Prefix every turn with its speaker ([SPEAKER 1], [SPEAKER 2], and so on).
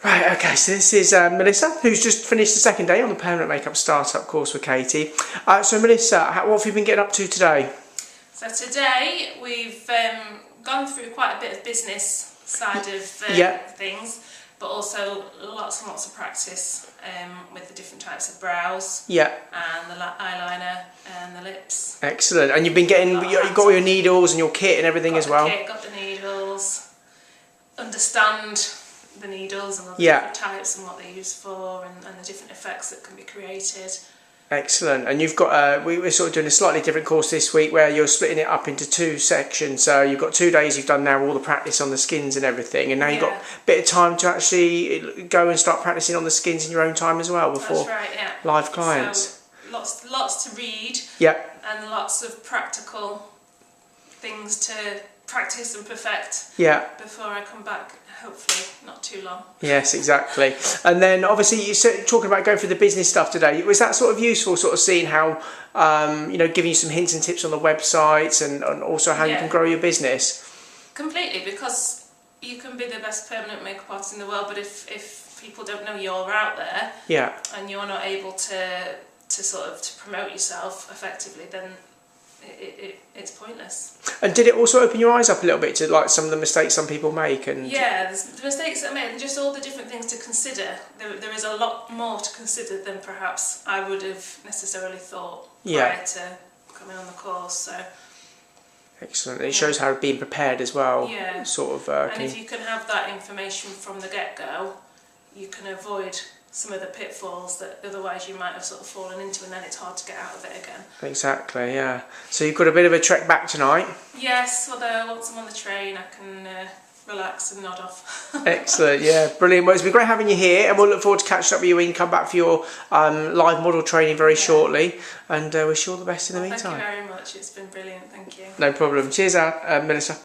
[SPEAKER 1] Right, okay, so this is Melissa, who's just finished the second day on the permanent makeup startup course with Katy. So Melissa, what have you been getting up to today?
[SPEAKER 2] So today we've gone through quite a bit of business side of things, but also lots and lots of practice with the different types of brows, and the eyeliner and the lips.
[SPEAKER 1] Excellent. And you've been getting, you've got all your needles and your kit and everything as well?
[SPEAKER 2] Got the needles, understand the needles and all the different types and what they're used for, and the different effects that can be created.
[SPEAKER 1] Excellent. And you've got, we're sort of doing a slightly different course this week where you're splitting it up into 2 sections. So you've got 2 days you've done now all the practice on the skins and everything, and now you've got a bit of time to actually go and start practicing on the skins in your own time as well before live clients.
[SPEAKER 2] So lots to read, and lots of practical things to practice and perfect before I come back, hopefully not too long.
[SPEAKER 1] Yes, exactly. And then obviously you're talking about going through the business stuff today. Was that sort of useful, sort of seeing how, giving you some hints and tips on the websites and also how you can grow your business?
[SPEAKER 2] Completely, because you can be the best permanent makeup artist in the world, but if people don't know you're out there and you're not able to promote yourself effectively, then it's pointless. And
[SPEAKER 1] did it also open your eyes up a little bit to like some of the mistakes some people make? And
[SPEAKER 2] there's the mistakes that I made and just all the different things to consider. There is a lot more to consider than perhaps I would have necessarily thought prior to coming on the course. So
[SPEAKER 1] excellent. It shows how being prepared as well. Sort of.
[SPEAKER 2] And if you can have that information from the get-go, you can avoid some of the pitfalls that otherwise you might have sort of fallen into, and then it's hard to get out of it again.
[SPEAKER 1] Exactly, yeah. So you've got a bit of a trek back tonight?
[SPEAKER 2] Yes, although once I'm on the train I can relax and nod off.
[SPEAKER 1] Excellent, yeah, brilliant. Well, it's been great having you here, and we'll look forward to catching up with you when you come back for your live model training very shortly, and wish you all the best in the meantime.
[SPEAKER 2] Thank you very much, it's been brilliant, thank you.
[SPEAKER 1] No problem. Cheers out, Melissa.